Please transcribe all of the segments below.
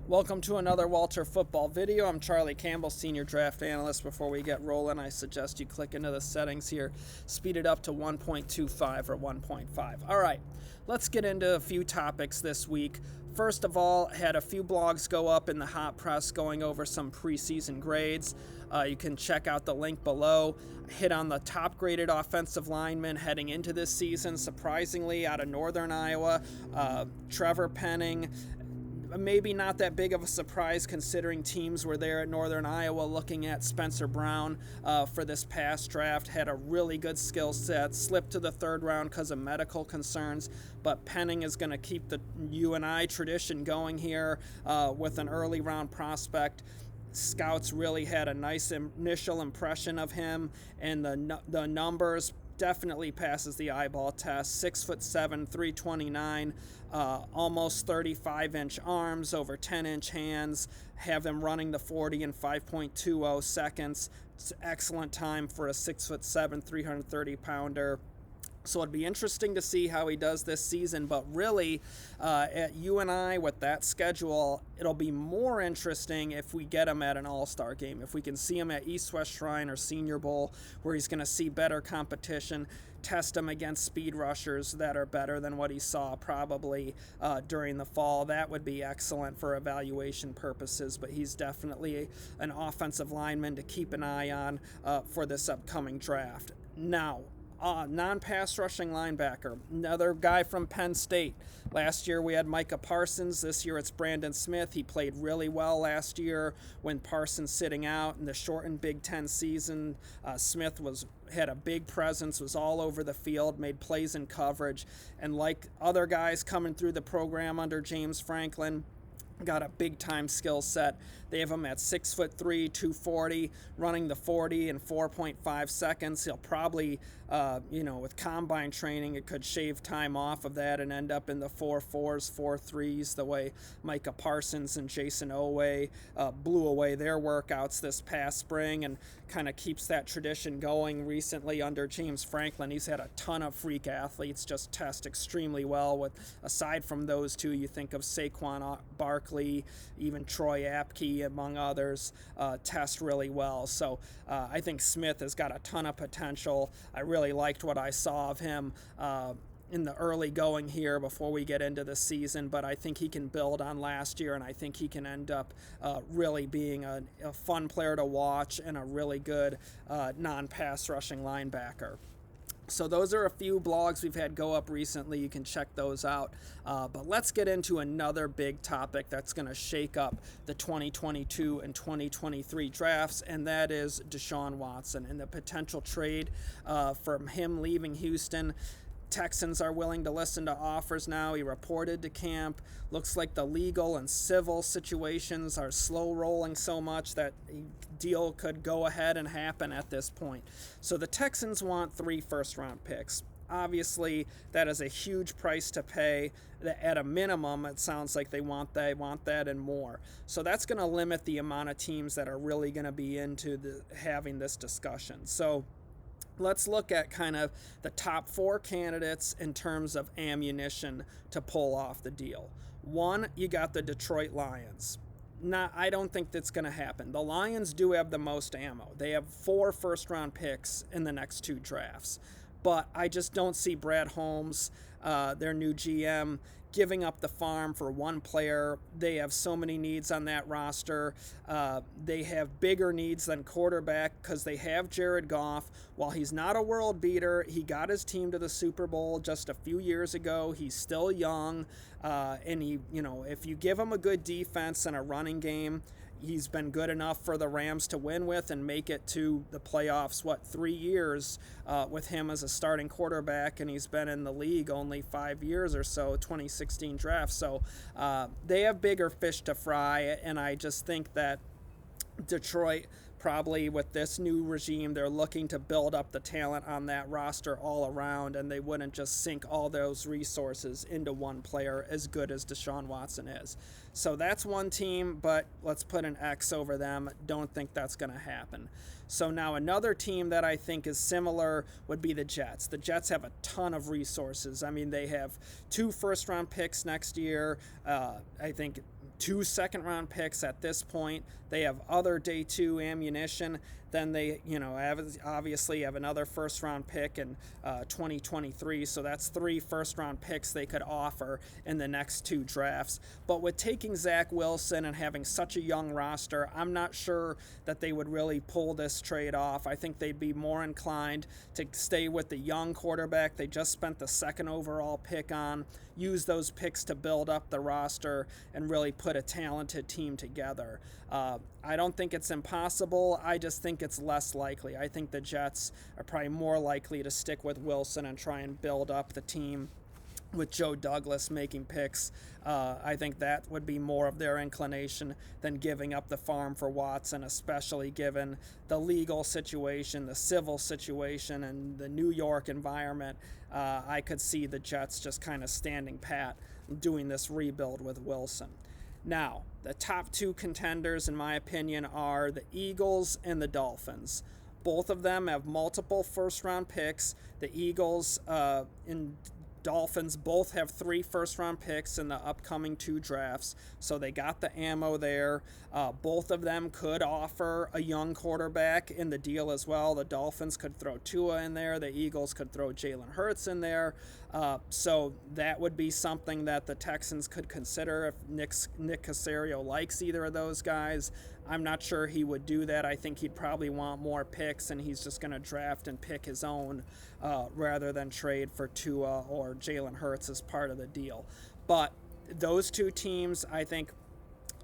Welcome to another Walter Football video. I'm Charlie Campbell, Senior Draft Analyst. Before we get rolling, I suggest you click into the settings here, speed it up to 1.25 or 1.5. All right, let's get into a few topics this week. First of all, had a few blogs go up in the hot press going over some preseason grades. You can check out the link below. Hit on the top graded offensive linemen heading into this season, surprisingly out of Northern Iowa, Trevor Penning. Maybe not that big of a surprise considering teams were there at Northern Iowa looking at Spencer Brown for this past draft. Had a really good skill set, slipped to the third round because of medical concerns, but Penning is going to keep the UNI tradition going here with an early round prospect. Scouts really had a nice initial impression of him, and the numbers definitely passes the eyeball test. 6'7", 329, almost 35-inch arms, over 10-inch hands. Have him running the 40 in 5.20 seconds. It's an excellent time for a 6'7", 330-pounder. So it'd be interesting to see how he does this season, but really at UNI with that schedule, it'll be more interesting if we get him at an all-star game, if we can see him at East-West Shrine or Senior Bowl, where he's going to see better competition, test him against speed rushers that are better than what he saw probably during the fall. That would be excellent for evaluation purposes, but he's definitely an offensive lineman to keep an eye on for this upcoming draft. Now, non-pass rushing linebacker, another guy from Penn State. Last year we had Micah Parsons. This year it's Brandon Smith. He played really well last year when Parsons sitting out in the shortened Big Ten season. Smith had a big presence, was all over the field, made plays in coverage, and like other guys coming through the program under James Franklin, got a big-time skill set. They have him at 6'3", 240, running the 40 in 4.5 seconds. He'll probably, with combine training, it could shave time off of that and end up in the 4.4s, 4.3s, the way Micah Parsons and Jason Oweh blew away their workouts this past spring, and kind of keeps that tradition going. Recently under James Franklin, he's had a ton of freak athletes just test extremely well. With aside from those two, you think of Saquon Barkley, even Troy Apke, among others, test really well. So I think Smith has got a ton of potential. I really liked what I saw of him in the early going here before we get into the season, but I think he can build on last year, and I think he can end up really being a fun player to watch and a really good non-pass rushing linebacker. So those are a few blogs we've had go up recently. You can check those out. But let's get into another big topic that's going to shake up the 2022 and 2023 drafts, and that is Deshaun Watson and the potential trade from him leaving Houston. Texans are willing to listen to offers now. He reported to camp. Looks like the legal and civil situations are slow rolling so much that a deal could go ahead and happen at this point. So the Texans want 3 first-round picks. Obviously, that is a huge price to pay. At a minimum, it sounds like they want that and more. So that's going to limit the amount of teams that are really going to be into having this discussion. So let's look at kind of the top 4 candidates in terms of ammunition to pull off the deal. 1, you got the Detroit Lions. I don't think that's going to happen. The Lions do have the most ammo. They have 4 first-round picks in the next 2 drafts. But I just don't see Brad Holmes, their new GM, giving up the farm for one player. They have so many needs on that roster. They have bigger needs than quarterback because they have Jared Goff. While he's not a world beater, he got his team to the Super Bowl just a few years ago. He's still young, and if you give him a good defense and a running game, he's been good enough for the Rams to win with and make it to the playoffs, 3 years with him as a starting quarterback, and he's been in the league only 5 years or so, 2016 draft. So they have bigger fish to fry, and I just think that Detroit, probably with this new regime, they're looking to build up the talent on that roster all around, and they wouldn't just sink all those resources into one player as good as Deshaun Watson is. So that's one team, but let's put an X over them. Don't think that's going to happen. So now another team that I think is similar would be the Jets. The Jets have a ton of resources. I mean, they have 2 first-round picks next year. I think 2 second-round picks at this point. They have other day 2 ammunition. Then they, obviously have another first-round pick in 2023. So that's 3 first-round picks they could offer in the next 2 drafts. But with taking Zach Wilson and having such a young roster, I'm not sure that they would really pull this trade off. I think they'd be more inclined to stay with the young quarterback they just spent the 2nd overall pick on, use those picks to build up the roster, and really put a talented team together. I don't think it's impossible. I just think it's less likely. I think the Jets are probably more likely to stick with Wilson and try and build up the team with Joe Douglas making picks. I think that would be more of their inclination than giving up the farm for Watson, especially given the legal situation, the civil situation, and the New York environment. I could see the Jets just kind of standing pat, doing this rebuild with Wilson. Now, the top 2 contenders, in my opinion, are the Eagles and the Dolphins. Both of them have multiple first-round picks. The Eagles and Dolphins both have 3 first-round picks in the upcoming 2 drafts, so they got the ammo there. Both of them could offer a young quarterback in the deal as well. The Dolphins could throw Tua in there. The Eagles could throw Jalen Hurts in there. So that would be something that the Texans could consider if Nick Caserio likes either of those guys. I'm not sure he would do that. I think he'd probably want more picks, and he's just going to draft and pick his own rather than trade for Tua or Jalen Hurts as part of the deal. But those 2 teams, I think,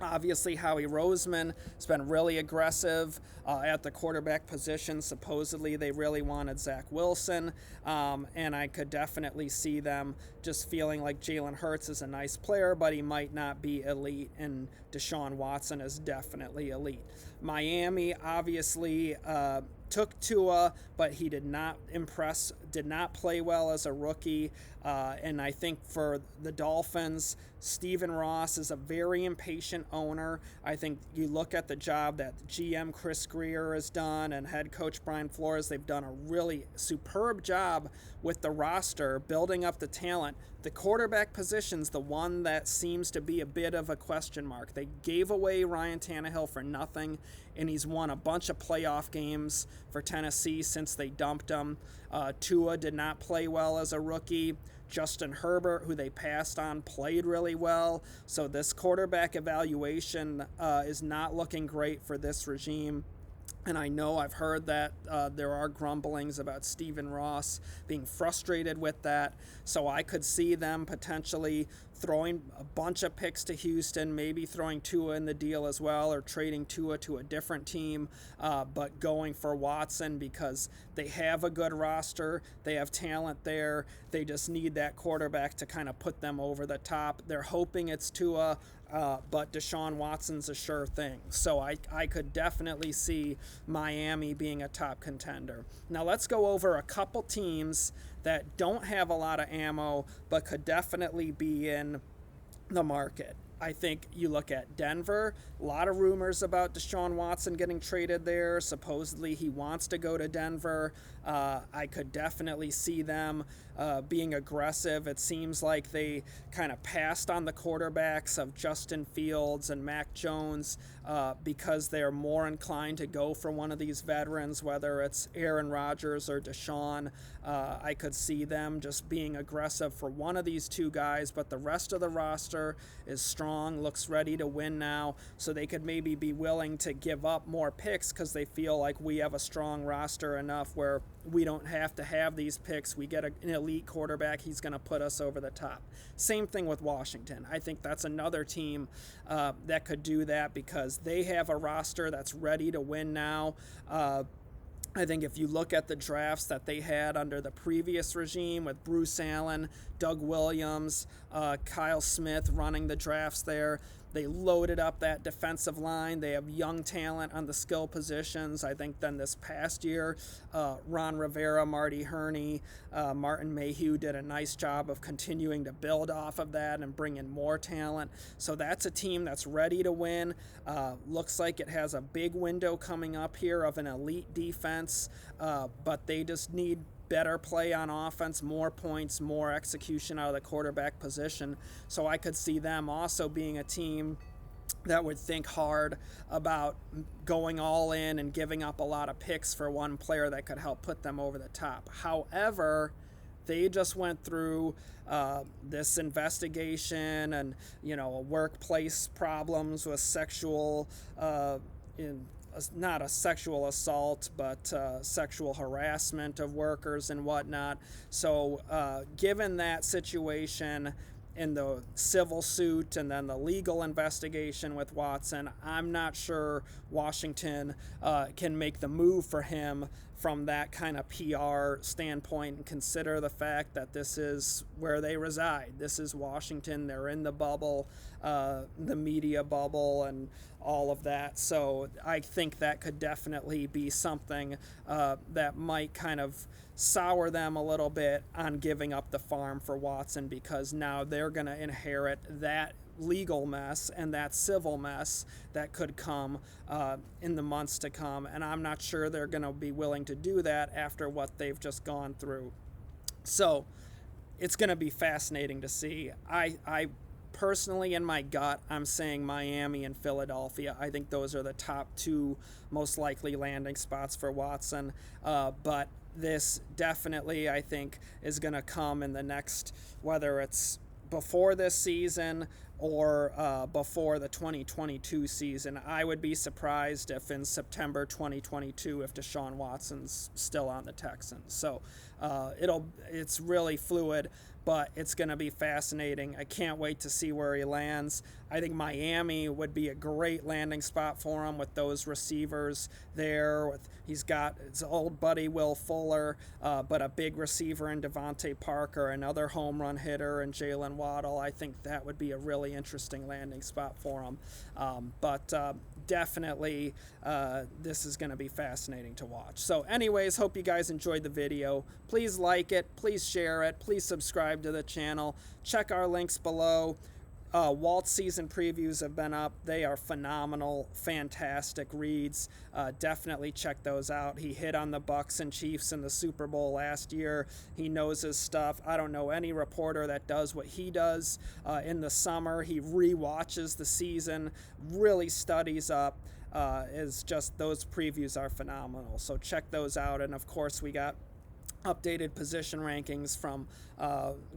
obviously Howie Roseman has been really aggressive at the quarterback position. Supposedly they really wanted Zach Wilson, and I could definitely see them just feeling like Jalen Hurts is a nice player, but he might not be elite, and Deshaun Watson is definitely elite. Miami obviously took Tua, but he did not impress, did not play well as a rookie. And I think for the Dolphins, Stephen Ross is a very impatient owner. I think you look at the job that GM Chris Greer has done and head coach Brian Flores, they've done a really superb job with the roster, building up the talent. The quarterback position's the one that seems to be a bit of a question mark. They gave away Ryan Tannehill for nothing, and he's won a bunch of playoff games for Tennessee since they dumped him. Tua did not play well as a rookie. Justin Herbert, who they passed on, played really well. So this quarterback evaluation is not looking great for this regime. And I know I've heard that there are grumblings about Stephen Ross being frustrated with that. So I could see them potentially throwing a bunch of picks to Houston, maybe throwing Tua in the deal as well, or trading Tua to a different team, but going for Watson because they have a good roster, they have talent there, they just need that quarterback to kind of put them over the top. They're hoping it's Tua, but Deshaun Watson's a sure thing. So I could definitely see Miami being a top contender. Now let's go over a couple teams that don't have a lot of ammo, but could definitely be in the market. I think you look at Denver, a lot of rumors about Deshaun Watson getting traded there. Supposedly he wants to go to Denver. I could definitely see them being aggressive. It seems like they kind of passed on the quarterbacks of Justin Fields and Mac Jones because they're more inclined to go for one of these veterans, whether it's Aaron Rodgers or Deshaun. I could see them just being aggressive for one of these 2 guys, but the rest of the roster is strong, looks ready to win now, so they could maybe be willing to give up more picks because they feel like we have a strong roster enough where we don't have to have these picks. We get an elite quarterback, he's going to put us over the top. Same thing with Washington. I think that's another team that could do that because they have a roster that's ready to win now. I think if you look at the drafts that they had under the previous regime with Bruce Allen, Doug Williams, Kyle Smith running the drafts there, they loaded up that defensive line. They have young talent on the skill positions. I think then this past year, Ron Rivera, Marty Herney, Martin Mayhew did a nice job of continuing to build off of that and bring in more talent. So that's a team that's ready to win. Looks like it has a big window coming up here of an elite defense, but they just need better play on offense, more points, more execution out of the quarterback position. So I could see them also being a team that would think hard about going all in and giving up a lot of picks for one player that could help put them over the top. However, they just went through this investigation and, workplace problems with sexual, not a sexual assault, but sexual harassment of workers and whatnot. So given that situation, in the civil suit and then the legal investigation with Watson, I'm not sure Washington can make the move for him from that kind of PR standpoint and consider the fact that this is where they reside. This is Washington. They're in the bubble, the media bubble, and all of that. So I think that could definitely be something that might kind of sour them a little bit on giving up the farm for Watson, because now they're going to inherit that legal mess and that civil mess that could come in the months to come. And I'm not sure they're going to be willing to do that after what they've just gone through. So it's going to be fascinating to see. I personally, in my gut, I'm saying Miami and Philadelphia. I think those are the top two most likely landing spots for Watson. But this definitely, I think, is going to come in the next, whether it's before this season or before the 2022 season. I would be surprised if in September 2022 if Deshaun Watson's still on the Texans. So it's really fluid, but it's going to be fascinating. I can't wait to see where he lands. I think Miami would be a great landing spot for him with those receivers there. He's got his old buddy Will Fuller, but a big receiver in Devontae Parker, another home run hitter in Jalen Waddle. I think that would be a really interesting landing spot for him. But definitely this is going to be fascinating to watch. So anyways, hope you guys enjoyed the video. Please like it, please share it, please subscribe to the channel. Check our links below. Walt's season previews have been up. They are phenomenal, fantastic reads. Definitely check those out. He hit on the Bucks and Chiefs in the Super Bowl last year. He knows his stuff. I don't know any reporter that does what he does. In the summer, he re-watches the season, really studies up. Is just, those previews are phenomenal. So check those out. And of course, we got updated position rankings from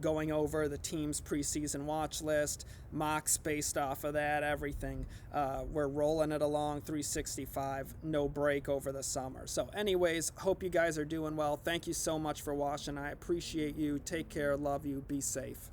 going over the team's preseason watch list, mocks based off of that, everything. We're rolling it along 365, no break over the summer. So anyways, hope you guys are doing well. Thank you so much for watching. I appreciate you. Take care. Love you. Be safe.